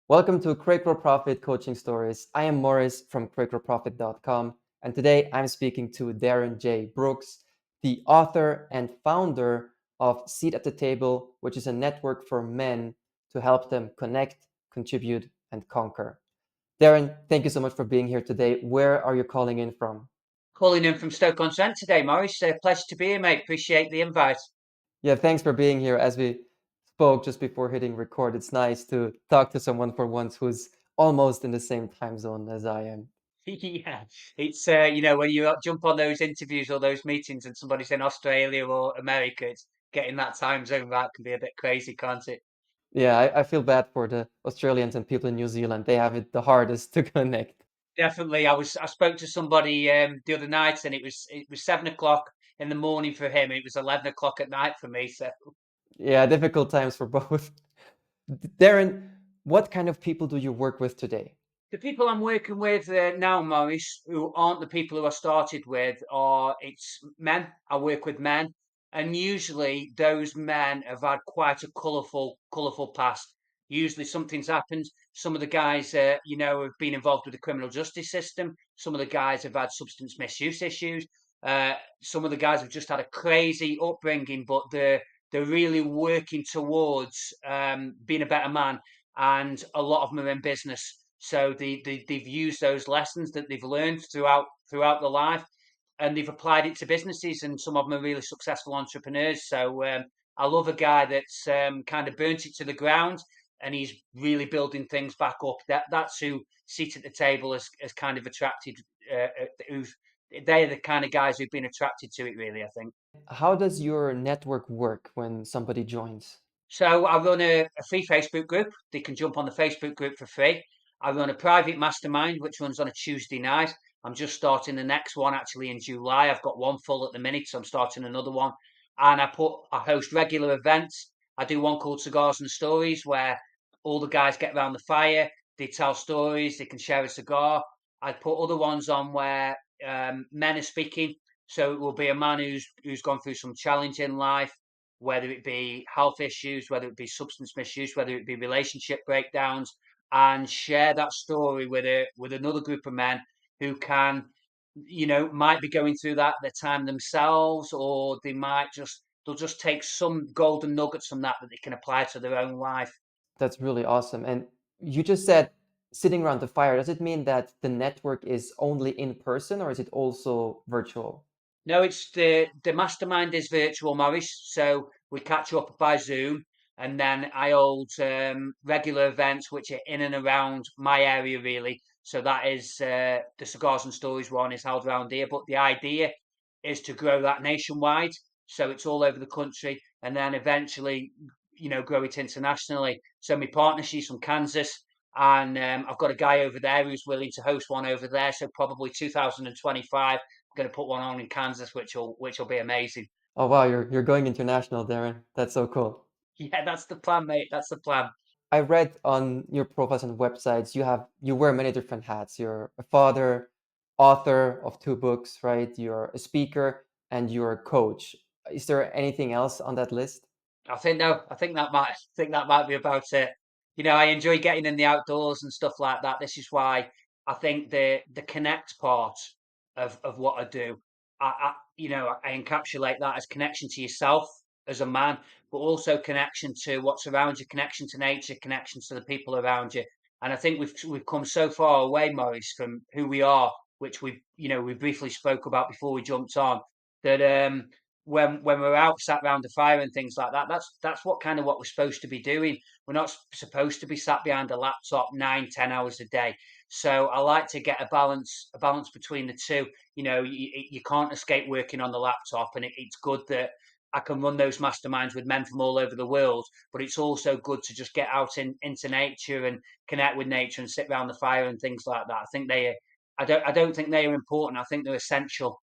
Welcome to CreateGrowProfit Coaching Stories. I am Morris from CreateGrowProfit.com, and today I'm speaking to Darren J. Brookes, the author and founder of Seat at the Table, which is a network for men to help them connect, contribute, and conquer. Darren, thank you so much for being here today. Where are you calling in from? Calling in from Stoke-on-Trent today, Morris. Pleasure to be here, mate. Appreciate the invite. Yeah, thanks for being here. As we spoke just before hitting record, it's nice to talk to someone for once who's almost in the same time zone as I am. Yeah, it's when you jump on those interviews or those meetings and somebody's in Australia or America, it's getting that time zone right can be a bit crazy, can't it? Yeah, I feel bad for the Australians and people in New Zealand. They have it the hardest to connect. Definitely. I spoke to somebody the other night and it was 7 o'clock in the morning for him. It was 11 o'clock at night for me. So Yeah, difficult times for both. Darren, what kind of people do you work with today? the people I'm working with now, Morris, who aren't the people who I started with, are it's men. I work with men, and usually those men have had quite a colourful past. Usually something's happened. Some of the guys, have been involved with the criminal justice system. Some of the guys have had substance misuse issues. Some of the guys have just had a crazy upbringing, but they're really working towards being a better man, and a lot of them are in business. So they've used those lessons that they've learned throughout their life, and they've applied it to businesses. And some of them are really successful entrepreneurs. So I love a guy that's kind of burnt it to the ground, and he's really building things back up. That's who Seat at the Table has kind of attracted. Who's They're the kind of guys who've been attracted to it. Really, I think. How does your network work when somebody joins? So I run a free Facebook group. They can jump on the Facebook group for free. I run a private mastermind, which runs on a Tuesday night. I'm just starting the next one actually in July. I've got one full at the minute, so I'm starting another one. And I host regular events. I do one called Cigars and Stories, where all the guys get around the fire. They tell stories. They can share a cigar. I put other ones on where men are speaking. So it will be a man who's gone through some challenge in life, whether it be health issues, whether it be substance misuse, whether it be relationship breakdowns, and share that story with another group of men who can, might be going through that at the time themselves, or they'll just take some golden nuggets from that they can apply to their own life. That's really awesome. And you just said sitting around the fire. Does it mean that the network is only in person or is it also virtual? No, it's the mastermind is virtual, Morris. So we catch up by Zoom, and then I hold regular events which are in and around my area, really. So that is the Cigars and Stories one is held around here, but the idea is to grow that nationwide, so it's all over the country, and then eventually, grow it internationally. So my partner, she's from Kansas, and I've got a guy over there who's willing to host one over there. So probably 2025 going to put one on in Kansas, which will be amazing. Oh wow, you're going international, Darren. That's so cool. Yeah, that's the plan, mate. That's the plan. I read on your profiles and websites you wear many different hats. You're a father, author of two books, right? You're a speaker and you're a coach. Is there anything else on that list? I think no. I think that might be about it. I enjoy getting in the outdoors and stuff like that. This is why I think the connect part of what I do, I encapsulate that as connection to yourself as a man, but also connection to what's around you, connection to nature, connection to the people around you. And I think we've come so far away, Maurice, from who we are, which we briefly spoke about before we jumped on. That when we're out sat round the fire and things like that, that's what we're supposed to be doing. We're not supposed to be sat behind a laptop 9, 10 hours a day. So I like to get a balance between the two. You can't escape working on the laptop, and it's good that I can run those masterminds with men from all over the world. But it's also good to just get out into nature and connect with nature and sit around the fire and things like that. I don't think they are important. I think they're essential.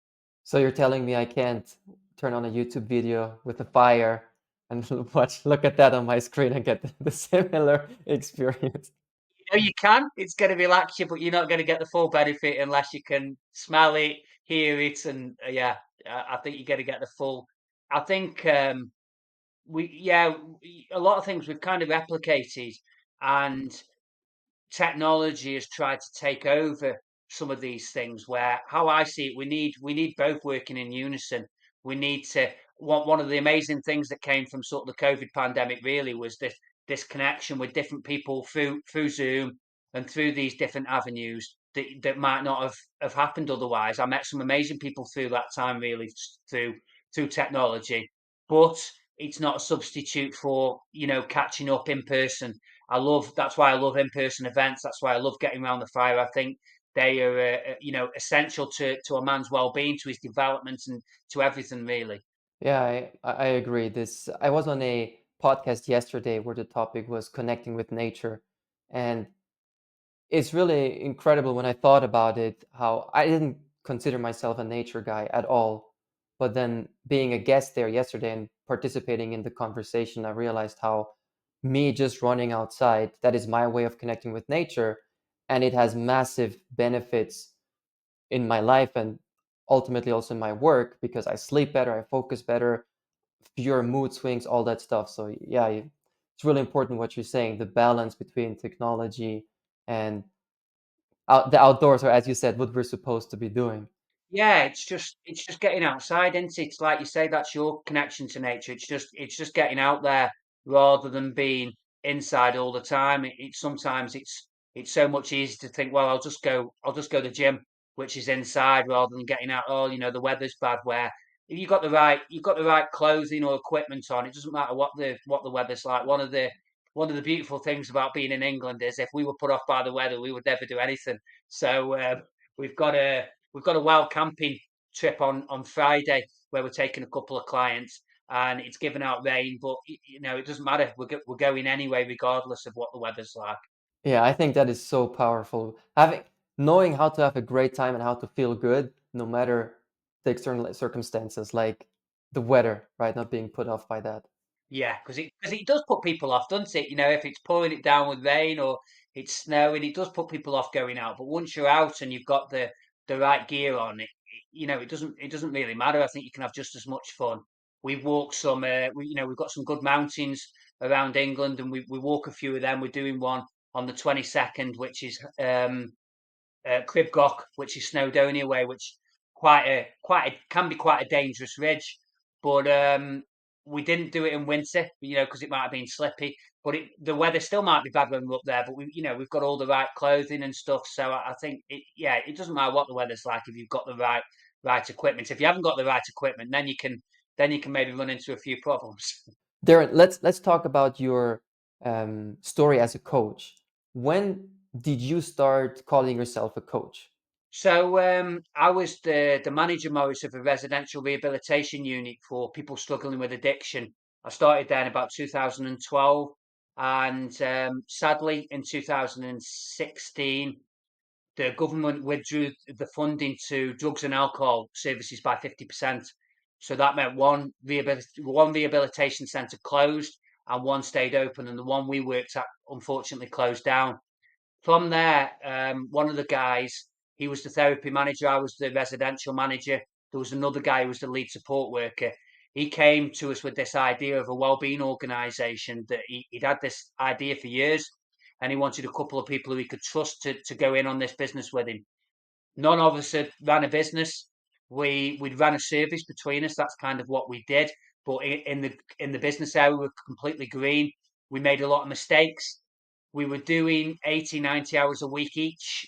So you're telling me I can't turn on a YouTube video with a fire and look at that on my screen and get the similar experience. You can. It's going to relax you, but you're not going to get the full benefit unless you can smell it, hear it, and yeah, I think you're going to get the full. I think a lot of things we've kind of replicated, and technology has tried to take over some of these things. Where how I see it, we need both working in unison. We need to. One of the amazing things that came from sort of the COVID pandemic really was this connection with different people through Zoom and through these different avenues that might not have happened otherwise. I met some amazing people through that time, really, through technology, but it's not a substitute for catching up in person. That's why I love in person events. That's why I love getting around the fire. I think they are essential to a man's well being, to his development, and to everything really. Yeah, I agree. I was on a podcast yesterday where the topic was connecting with nature, and it's really incredible when I thought about it, how I didn't consider myself a nature guy at all. But then being a guest there yesterday and participating in the conversation, I realized how me just running outside, that is my way of connecting with nature, and it has massive benefits in my life and ultimately also in my work because I sleep better, I focus better, fewer mood swings, all that stuff. So yeah, it's really important what you're saying, the balance between technology and the outdoors, or as you said, what we're supposed to be doing. Yeah, it's just getting outside, isn't it? It's like you say, that's your connection to nature. It's just getting out there rather than being inside all the time. Sometimes it's so much easier to think, well, I'll just go to the gym, which is inside, rather than getting out. Oh, the weather's bad. Where if you've got the right clothing or equipment on, it doesn't matter what the weather's like. One of the beautiful things about being in England is if we were put off by the weather, we would never do anything. So we've got a we've got a wild camping trip on Friday where we're taking a couple of clients, and it's given out rain, but it doesn't matter. We're going anyway, regardless of what the weather's like. Yeah, I think that is so powerful. Knowing how to have a great time and how to feel good, no matter the external circumstances, like the weather, right? Not being put off by that. Yeah, because it does put people off, doesn't it? If it's pouring it down with rain or it's snowing, it does put people off going out. But once you're out and you've got the right gear on, it doesn't really matter. I think you can have just as much fun. We've walked some, we've got some good mountains around England, and we walk a few of them. We're doing one on the 22nd, which is Cribgoch, which is Snowdonia way, which can be quite a dangerous ridge. But we didn't do it in winter, because it might have been slippy. But the weather still might be bad when we're up there. But we've got all the right clothing and stuff. So I think it doesn't matter what the weather's like if you've got the right equipment. If you haven't got the right equipment, then you can maybe run into a few problems. Darren, let's talk about your story as a coach. When did you start calling yourself a coach? So I was the manager, Morris, of a residential rehabilitation unit for people struggling with addiction. I started there in about 2012, and sadly, in 2016, the government withdrew the funding to drugs and alcohol services by 50%. So that meant one rehabilitation centre closed and one stayed open, and the one we worked at unfortunately closed down. From there, one of the guys, he was the therapy manager, I was the residential manager. There was another guy who was the lead support worker. He came to us with this idea of a wellbeing organisation that he'd had this idea for years, and he wanted a couple of people who he could trust to go in on this business with him. None of us had ran a business. We'd ran a service between us. That's kind of what we did. But in the business area, we were completely green. We made a lot of mistakes. We were doing 80, 90 hours a week each,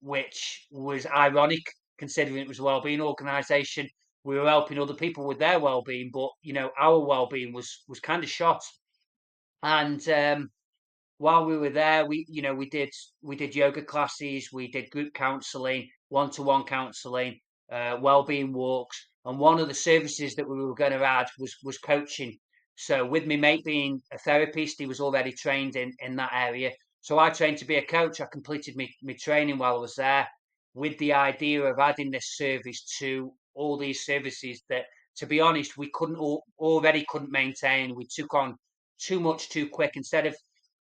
which was ironic considering it was a wellbeing organisation. We were helping other people with their well-being, but our well-being was kind of shot. And while we were there, we did yoga classes, we did group counselling, one-to-one counselling, well-being walks, and one of the services that we were going to add was coaching. So with me mate being a therapist, he was already trained in that area. So I trained to be a coach. I completed my training while I was there, with the idea of adding this service to all these services that, to be honest, we already couldn't maintain. We took on too much too quick. Instead of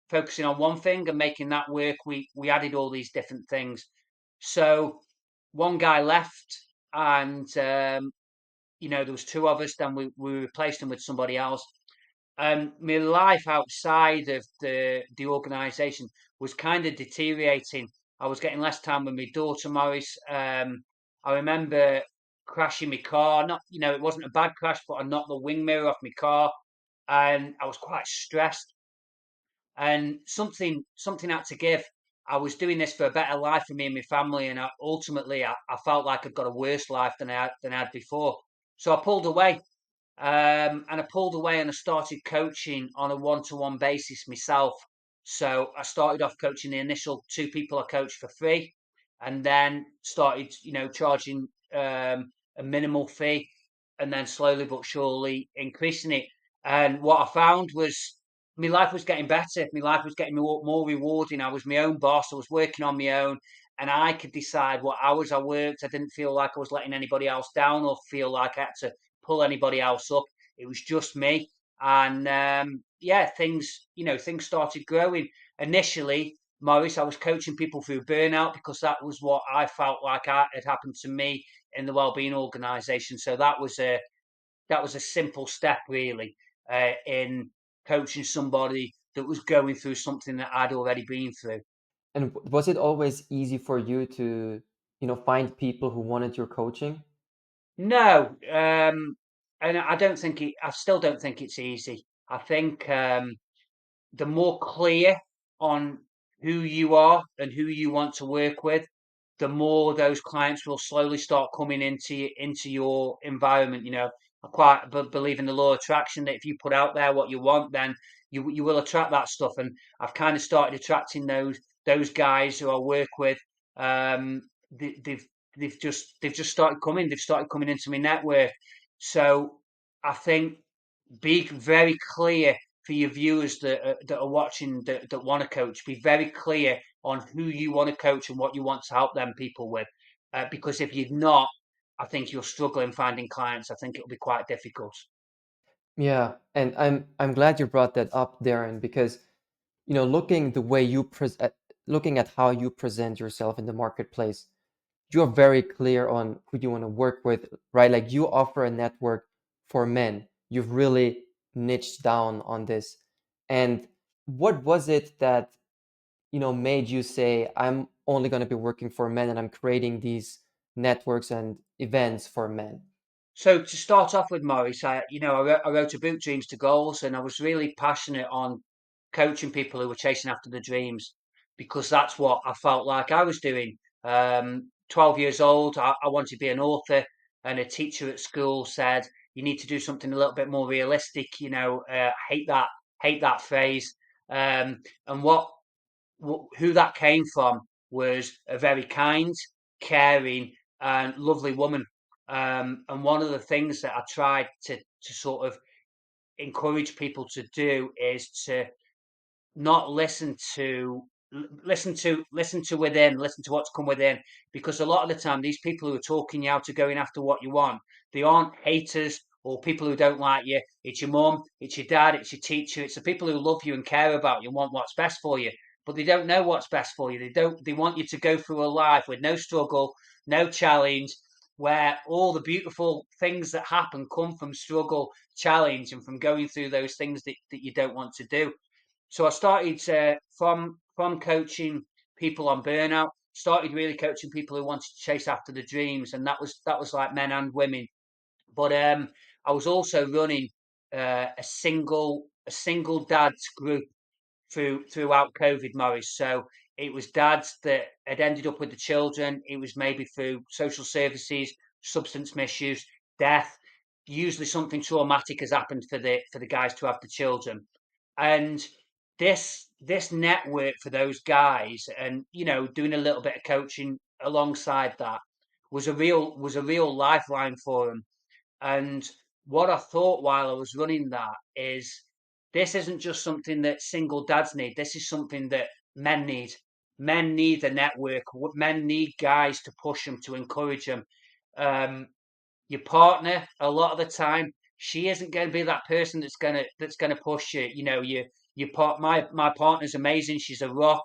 focusing on one thing and making that work, we added all these different things. So one guy left, and there was two of us. Then we replaced him with somebody else, and my life outside of the organisation was kind of deteriorating. I was getting less time with my daughter, Morris. I remember crashing my car. Not, it wasn't a bad crash, but I knocked the wing mirror off my car, and I was quite stressed. And something had to give. I was doing this for a better life for me and my family, and ultimately, I felt like I'd got a worse life than I had before. So I pulled away. And I pulled away and I started coaching on a one-to-one basis myself. So I started off coaching the initial two people I coached for free, and then started, charging a minimal fee, and then slowly but surely increasing it. And what I found was my life was getting better. My life was getting more rewarding. I was my own boss. I was working on my own, and I could decide what hours I worked. I didn't feel like I was letting anybody else down or feel like I had to pull anybody else up. It was just me. And yeah, things started growing. Initially, Maurice, I was coaching people through burnout because that was what I felt like had happened to me in the wellbeing organisation. So that was a simple step, really, in coaching somebody that was going through something that I'd already been through. And was it always easy for you to, find people who wanted your coaching? No, and I still don't think it's easy. I think the more clear on who you are and who you want to work with, the more those clients will slowly start coming into your environment. I quite believe in the law of attraction that if you put out there what you want, then you will attract that stuff. And I've kind of started attracting those guys who I work with. They've they've just started coming. They've started coming into my network. So I think be very clear for your viewers that are watching that want to coach. Be very clear on who you want to coach and what you want to help them people with. Because if you're not, I think you'll struggle in finding clients. I think it'll be quite difficult. Yeah, and I'm glad you brought that up, Darren, because looking the way looking at how you present yourself in the marketplace, you're very clear on who you want to work with, right? Like you offer a network for men. You've really niched down on this. And what was it that, made you say, I'm only going to be working for men and I'm creating these networks and events for men? So to start off with, Maurice, I wrote a book, Dreams to Goals, and I was really passionate on coaching people who were chasing after the dreams because that's what I felt like I was doing. 12 years old, I wanted to be an author, and a teacher at school said, "You need to do something a little bit more realistic." Hate that phrase. And who that came from was a very kind, caring, and lovely woman. And one of the things that I tried to sort of encourage people to do is to not listen to within, listen to what's come within, because a lot of the time these people who are talking you out to going after what you want, they aren't haters or people who don't like you. It's your mum, it's your dad, it's your teacher, it's the people who love you and care about you and want what's best for you, but they don't know what's best for you. They want you to go through a life with no struggle, no challenge, where all the beautiful things that happen come from struggle, challenge, and from going through those things that you don't want to do. So I started from coaching people on burnout, started really coaching people who wanted to chase after the dreams, and that was like men and women. But I was also running a single dads group throughout COVID, Morris. So it was dads that had ended up with the children. It was maybe through social services, substance misuse, death. Usually something traumatic has happened for the guys to have the children, and this network for those guys, and doing a little bit of coaching alongside that was a real lifeline for them. And what I thought while I was running that is this isn't just something that single dads need. This is something that men need. Men need a network. Men need guys to push them, to encourage them. Um, your partner, a lot of the time, she isn't going to be that person that's gonna push you. My partner's amazing. She's a rock.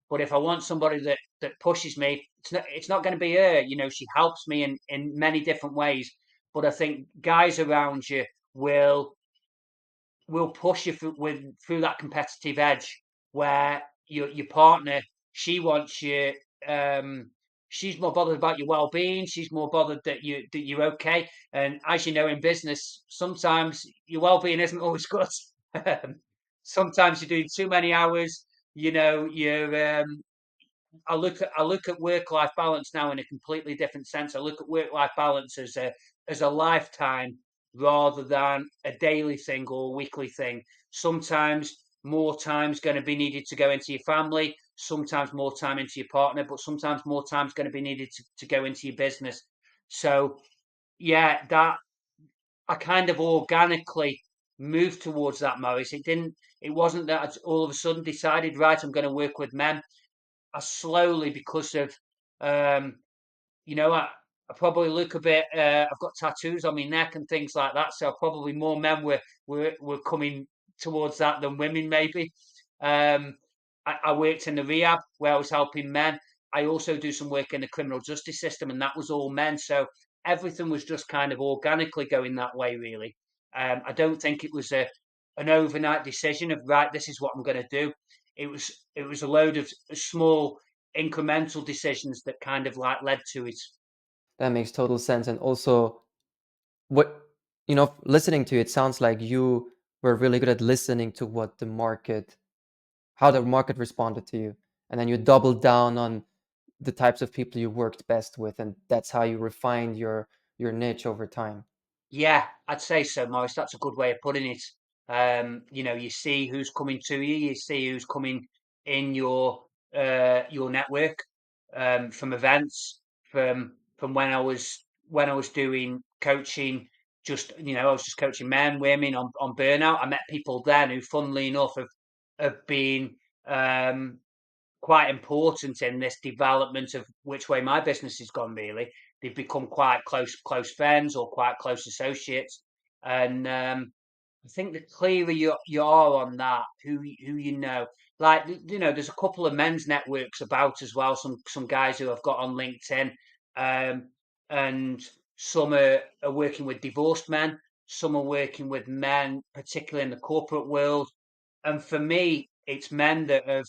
But if I want somebody that pushes me, it's not going to be her. She helps me in many different ways. But I think guys around you will will push you through that competitive edge where your partner, she wants you, um, she's more bothered about your well-being, she's more bothered that you're okay. And as you know, in business, sometimes your well-being isn't always good. Sometimes you're doing too many hours, you know, I look at work life balance now in a completely different sense. I look at work life balance as a lifetime rather than a daily thing or a weekly thing. Sometimes more time's going to be needed to go into your family, sometimes more time into your partner, but sometimes more time's going to be needed to go into your business. So yeah, that I kind of organically moved towards that, Morris. It wasn't that I all of a sudden decided, right, I'm going to work with men. I slowly, because of, um, you know, I probably look a bit. I've got tattoos on my neck and things like that, so probably more men were coming towards that than women, maybe. I worked in the rehab where I was helping men. I also do some work in the criminal justice system, and that was all men. So everything was just kind of organically going that way, really. I don't think it was a an overnight decision of right, this is what I'm going to do. It was a load of small incremental decisions that kind of like led to it. That makes total sense. And also, what, listening to you, it sounds like you were really good at listening to what the market, how the market responded to you. And then you doubled down on the types of people you worked best with. And that's how you refined your niche over time. Yeah, I'd say so, Morris. That's a good way of putting it. You know, you see who's coming to you, you see who's coming in your network, from events, from when I was doing coaching, just I was just coaching men, women on burnout. I met people then who, funnily enough, have been um quite important in this development of which way my business has gone. Really, they've become quite close friends or quite close associates, and I think the clearer you are on that, who you know, like there's a couple of men's networks about as well. Some guys who I've got on LinkedIn, um, and some are working with divorced men. Some are working with men, particularly in the corporate world. And for me, it's men that have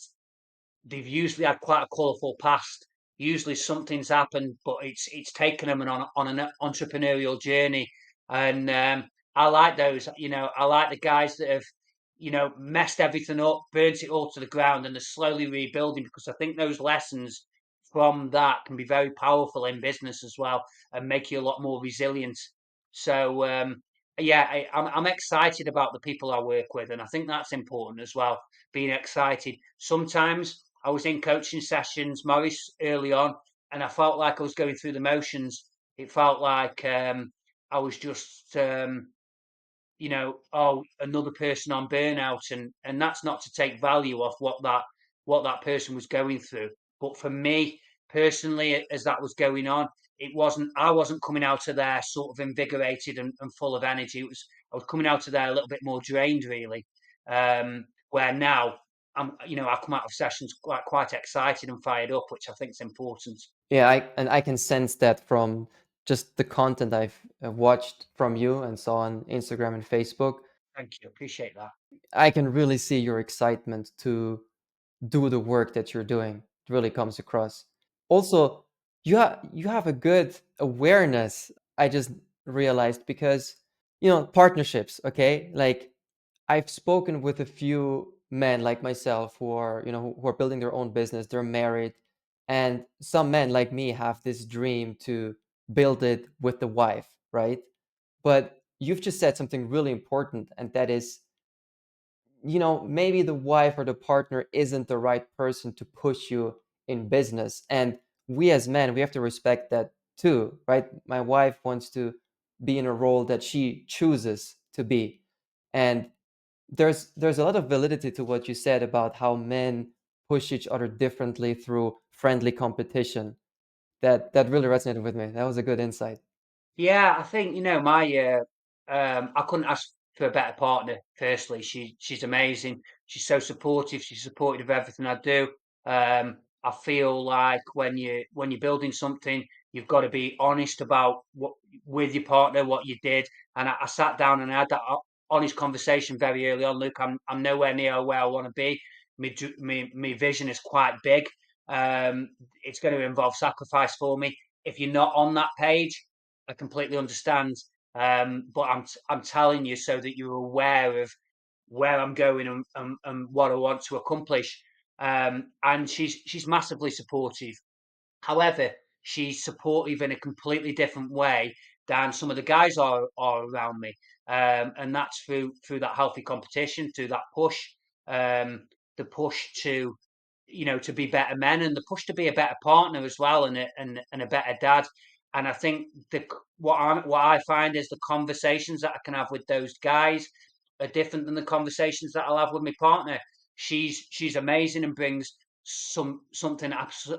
they've usually had quite a colourful past. Usually something's happened, but it's taken them on an entrepreneurial journey, and I like those. I like the guys that have messed everything up, burnt it all to the ground, and are slowly rebuilding. Because I think those lessons from that can be very powerful in business as well, and make you a lot more resilient. So yeah, I'm excited about the people I work with, and I think that's important as well. Being excited. Sometimes I was in coaching sessions, Morris, early on, and I felt like I was going through the motions. It felt like I was just, oh, another person on burnout, and that's not to take value off what that person was going through. But for me personally, as that was going on, I wasn't coming out of there sort of invigorated and full of energy. I was coming out of there a little bit more drained, really. Where now I come out of sessions quite excited and fired up, which I think is important. Yeah, I can sense that from just the content I've watched from you and saw on Instagram and Facebook. Thank you, appreciate that. I can really see your excitement to do the work that you're doing. It really comes across. Also, you have a good awareness. I just realized because partnerships. Okay, like I've spoken with a few men like myself who are who are building their own business. They're married, and some men like me have this dream to build it with the wife, right? But you've just said something really important, and that is maybe the wife or the partner isn't the right person to push you in business. And we as men, we have to respect that too, right? My wife wants to be in a role that she chooses to be. And there's a lot of validity to what you said about how men push each other differently through friendly competition. That really resonated with me. That was a good insight. Yeah, I think my I couldn't ask for a better partner. Firstly, she's amazing. She's so supportive. She's supportive of everything I do. I feel like when you're building something, you've got to be honest about what with your partner, what you did. And I sat down and I had that. honest conversation very early on. Look, I'm nowhere near where I want to be. My vision is quite big. It's going to involve sacrifice for me. If you're not on that page, I completely understand. But I'm telling you so that you're aware of where I'm going and what I want to accomplish. And she's massively supportive. However, she's supportive in a completely different way than some of the guys are around me, and that's through that healthy competition, through that push, the push to to be better men, and the push to be a better partner as well, and a better dad. And I think what I find is the conversations that I can have with those guys are different than the conversations that I'll have with my partner. She's amazing and brings something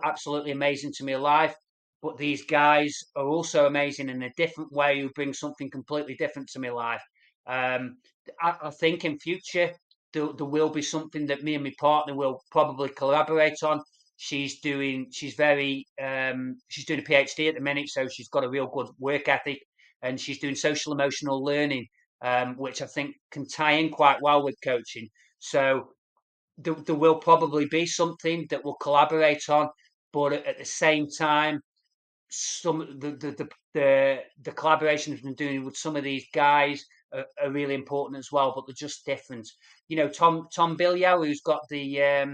absolutely amazing to my life. But these guys are also amazing in a different way, who bring something completely different to my life. Um, I think in future there will be something that me and my partner will probably collaborate on. She's doing a PhD at the minute, so she's got a real good work ethic, and she's doing social emotional learning, which I think can tie in quite well with coaching. So there will probably be something that we'll collaborate on, but at the same time, some the collaborations we've been doing with some of these guys are really important as well, but they're just different. Tom Bilyeu, who's got the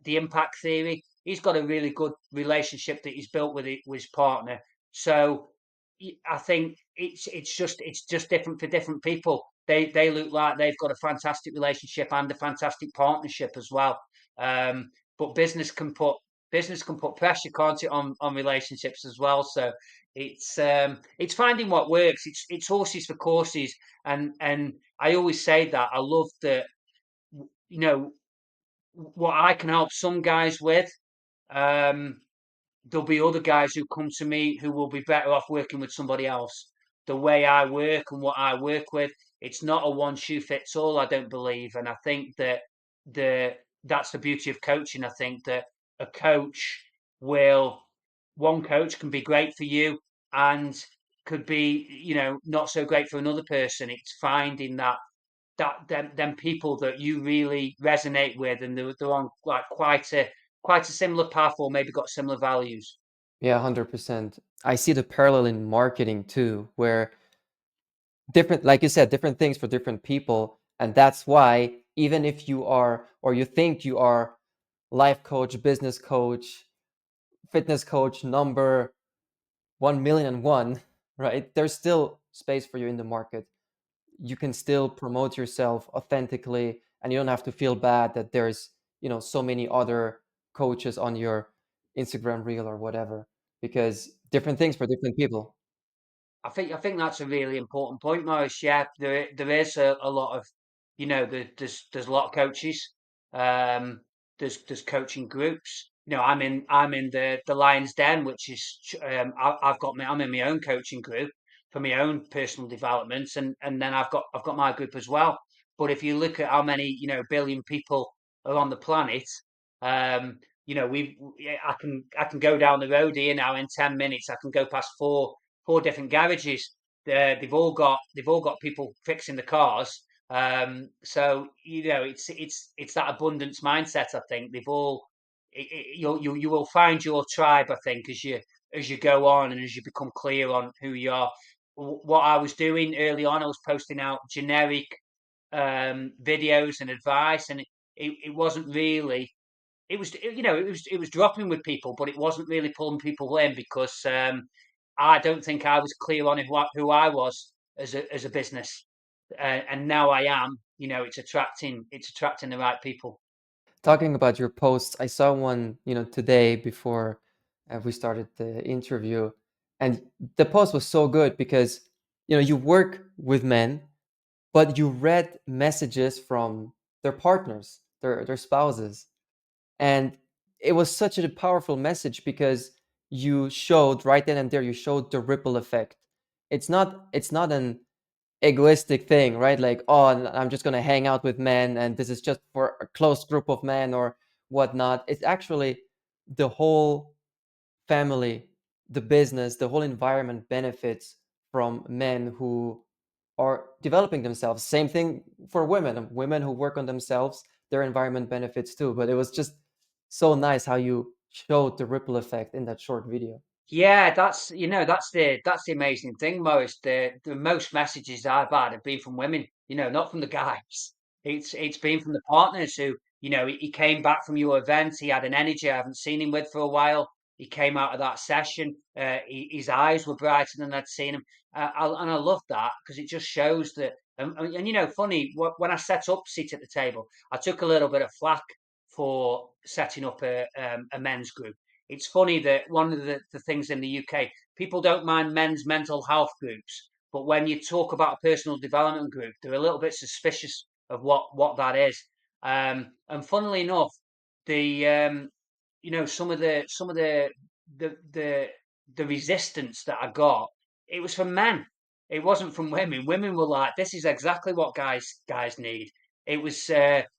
impact theory. He's got a really good relationship that he's built with his partner. So I think it's just different for different people. They look like they've got a fantastic relationship and a fantastic partnership as well. But business can put pressure, can't it, on relationships as well. So it's finding what works. It's horses for courses, and I always say that I love that you know what I can help some guys with. Um, there'll be other guys who come to me who will be better off working with somebody else. The way I work and what I work with, it's not a one shoe fits all. I don't believe, and I think that the that's the beauty of coaching. I think that a coach will one coach can be great for you and could be not so great for another person. It's finding them people that you really resonate with, and they're on like quite a similar path, or maybe got similar values. Yeah, 100%. I see the parallel in marketing too, where different, like you said, different things for different people. And that's why even if you are, or you think you are life coach, business coach, fitness coach number 1,000,001, right? There's still space for you in the market. You can still promote yourself authentically, and you don't have to feel bad that there's, so many other coaches on your Instagram reel or whatever, because different things for different people. I think that's a really important point, Morris. Yeah, there is a lot of, there's a lot of coaches. Um, there's coaching groups. I'm in the Lions Den, which is I'm in my own coaching group for my own personal development, and then I've got my group as well. But if you look at how many billion people are on the planet, I can go down the road here now in 10 minutes. I can go past four different garages. They've all got people fixing the cars. So it's that abundance mindset. I think they've all. You will find your tribe. I think as you go on and as you become clear on who you are. What I was doing early on, I was posting out generic videos and advice, and it wasn't really it was dropping with people, but it wasn't really pulling people in because I don't think I was clear on who I was as a business, and now I am. It's attracting the right people. Talking about your posts, I saw one, today before we started the interview, and the post was so good because, you work with men, but you read messages from their partners, their spouses, and it was such a powerful message because you showed right then and there, you showed the ripple effect. It's not an egoistic thing, right? Like, oh, I'm just gonna hang out with men, and this is just for a close group of men or whatnot. It's actually the whole family, the business, the whole environment benefits from men who are developing themselves. Same thing for women. Women who work on themselves, their environment benefits too. But it was just so nice how you showed the ripple effect in that short video. Yeah, that's the amazing thing, Morris. The most messages I've had have been from women, not from the guys. It's been from the partners who, he came back from your event, he had an energy I haven't seen him with for a while. He came out of that session, his eyes were brighter than I'd seen him, and I love that because it just shows that. Funny when I set up seat at the table, I took a little bit of flack for setting up a men's group. It's funny that one of the things in the UK, people don't mind men's mental health groups, but when you talk about a personal development group, they're a little bit suspicious of what that is. And funnily enough, the some of the the resistance that I got, it was from men. It wasn't from women. Women were like, "This is exactly what guys need." It was,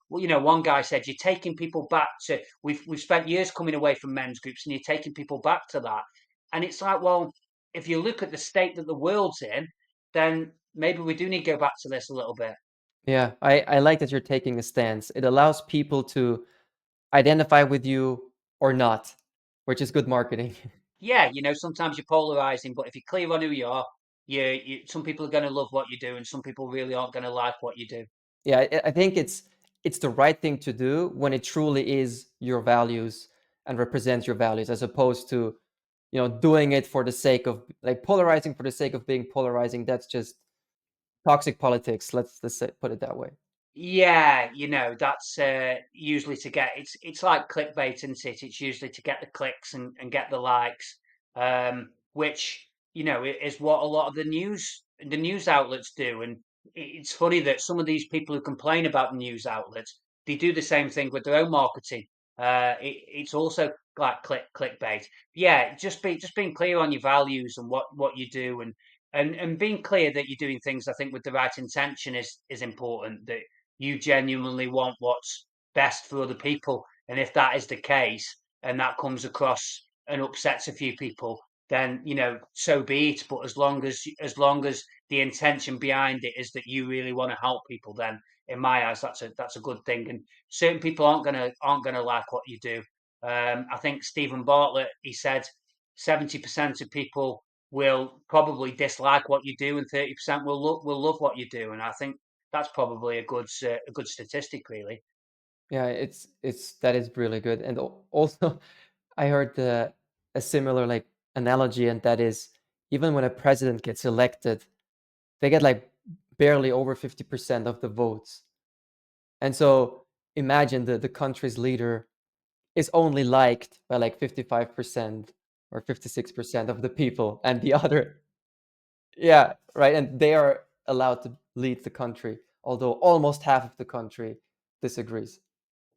one guy said, "You're taking people back to we've spent years coming away from men's groups, and you're taking people back to that." And it's like, well, if you look at the state that the world's in, then maybe we do need to go back to this a little bit. Yeah, I like that you're taking a stance. It allows people to identify with you or not, which is good marketing. Yeah, sometimes you're polarizing, but if you're clear on who you are, some people are going to love what you do, and some people really aren't going to like what you do. Yeah, I think it's the right thing to do when it truly is your values and represents your values, as opposed to, doing it for the sake of like polarizing for the sake of being polarizing. That's just toxic politics. Put it that way. Yeah, that's usually to get it's like clickbait, isn't it? It's usually to get the clicks and get the likes, which is what a lot of the news outlets do. And it's funny that some of these people who complain about the news outlets, they do the same thing with their own marketing. It's also like clickbait. Yeah, just being clear on your values and what you do, and being clear that you're doing things, I think, with the right intention is important. That you genuinely want what's best for other people. And if that is the case, and that comes across and upsets a few people, then so be it. But as long as the intention behind it is that you really want to help people, then in my eyes, that's a good thing. And certain people aren't gonna like what you do. I think Stephen Bartlett, he said 70% of people will probably dislike what you do, and 30% will love what you do. And I think that's probably a good statistic, really. Yeah, it's that is really good. And also, I heard a similar like analogy, and that is even when a president gets elected, they get like barely over 50% of the votes. And so imagine the country's leader is only liked by like 55% or 56% of the people, and the other, yeah, right. And they are allowed to lead the country, although almost half of the country disagrees.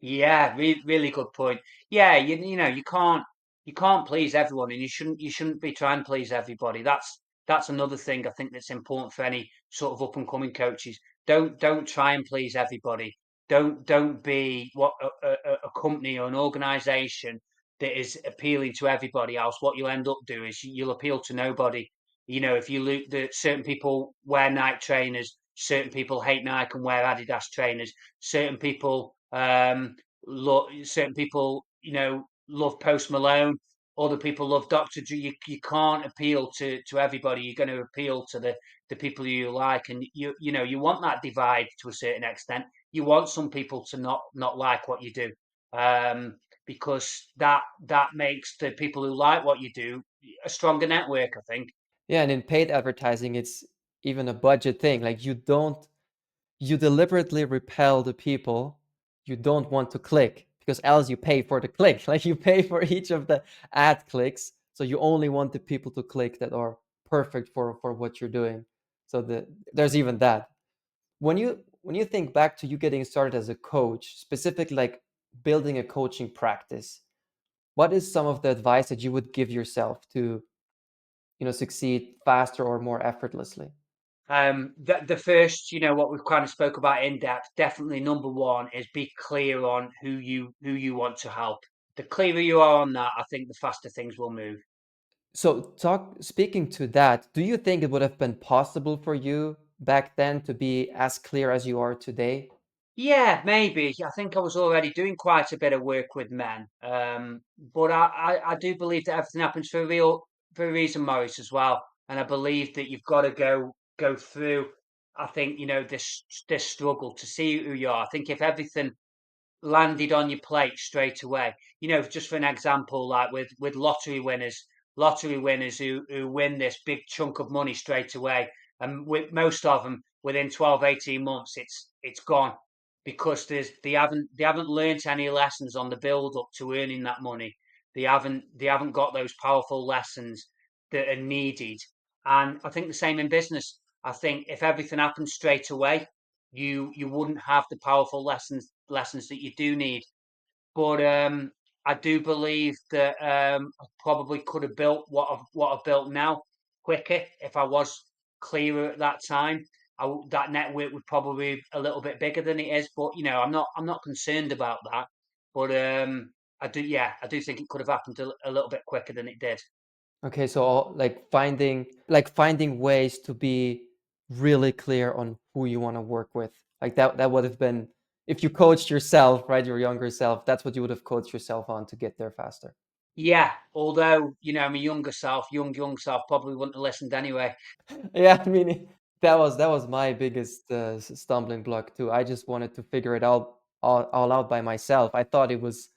Yeah, really good point. Yeah, you can't please everyone, and you shouldn't be trying to please everybody. That's another thing I think that's important for any sort of up and coming coaches. Don't try and please everybody. Don't be what a company or an organization that is appealing to everybody else. What you'll end up doing is you'll appeal to nobody. If you look that certain people wear Nike trainers, certain people hate Nike and wear Adidas trainers, certain people certain people, love Post Malone. Other people love Dr. Dre. You can't appeal to everybody. You're going to appeal to the people you like, and you want that divide to a certain extent. You want some people to not like what you do, because that makes the people who like what you do a stronger network, I think. Yeah, and in paid advertising, it's even a budget thing. Like you deliberately repel the people you don't want to click because else you pay for the click. Like you pay for each of the ad clicks, so you only want the people to click that are perfect for what you're doing. So there's even that. When you think back to you getting started as a coach, specifically like building a coaching practice, what is some of the advice that you would give yourself to, succeed faster or more effortlessly? The first, what we've kind of spoke about in depth, definitely number one is be clear on who you want to help. The clearer you are on that, I think the faster things will move. So, speaking to that, do you think it would have been possible for you back then to be as clear as you are today? Yeah, maybe. I think I was already doing quite a bit of work with men, but I do believe that everything happens for a reason, Maurice, as well. And I believe that you've got to go through. I think this struggle to see who you are. I think if everything landed on your plate straight away. Just for an example, like with lottery winners who win this big chunk of money straight away, and with most of them within 12, 18 months, it's gone because they haven't learnt any lessons on the build up to earning that money. They haven't got those powerful lessons that are needed. And I think the same in business. I think if everything happened straight away, you wouldn't have the powerful lessons that you do need. But I do believe that I probably could have built what I've built now quicker if I was clearer at that time. That network would probably be a little bit bigger than it is, but I'm not concerned about that. But I do think it could have happened a little bit quicker than it did. Okay, so like finding ways to be really clear on who you want to work with. Like that would have been if you coached yourself, right, your younger self, that's what you would have coached yourself on to get there faster. Yeah, although my young self, probably wouldn't have listened anyway. Yeah, I mean that was my biggest stumbling block too. I just wanted to figure it out all out by myself. I thought it was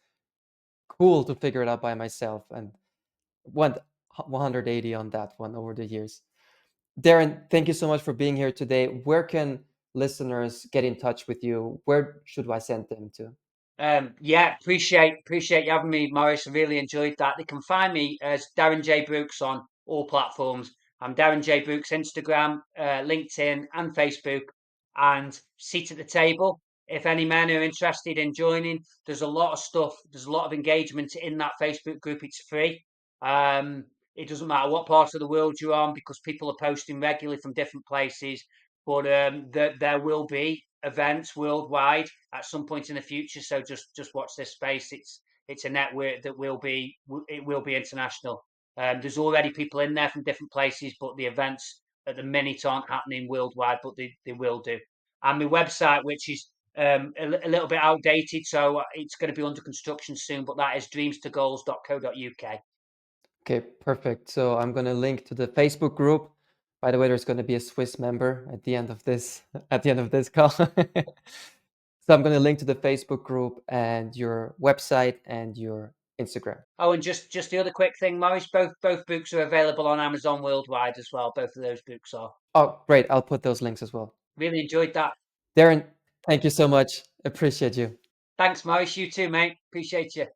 cool to figure it out by myself and went 180 on that one over the years. Darren, thank you so much for being here today. Where can listeners get in touch with you? Where should I send them to? Yeah, appreciate you having me, Morris. I really enjoyed that. They can find me as Darren J Brookes on all platforms. I'm Darren J Brookes, Instagram, LinkedIn, and Facebook. And seat at the table. If any men are interested in joining, there's a lot of stuff. There's a lot of engagement in that Facebook group. It's free. Um, it doesn't matter what part of the world you're on because people are posting regularly from different places. But there will be events worldwide at some point in the future. So just watch this space. It's a network that will be international. There's already people in there from different places, but the events at the minute aren't happening worldwide, but they will do. And my website, which is a little bit outdated, so it's going to be under construction soon, but that is dreamstogoals.co.uk. Okay, perfect. So I'm going to link to the Facebook group. By the way, there's going to be a Swiss member at the end of this call. So I'm going to link to the Facebook group and your website and your Instagram. Oh, and just the other quick thing, Maurice, both books are available on Amazon worldwide as well. Both of those books are. Oh, great. I'll put those links as well. Really enjoyed that. Darren, thank you so much. Appreciate you. Thanks, Maurice. You too, mate. Appreciate you.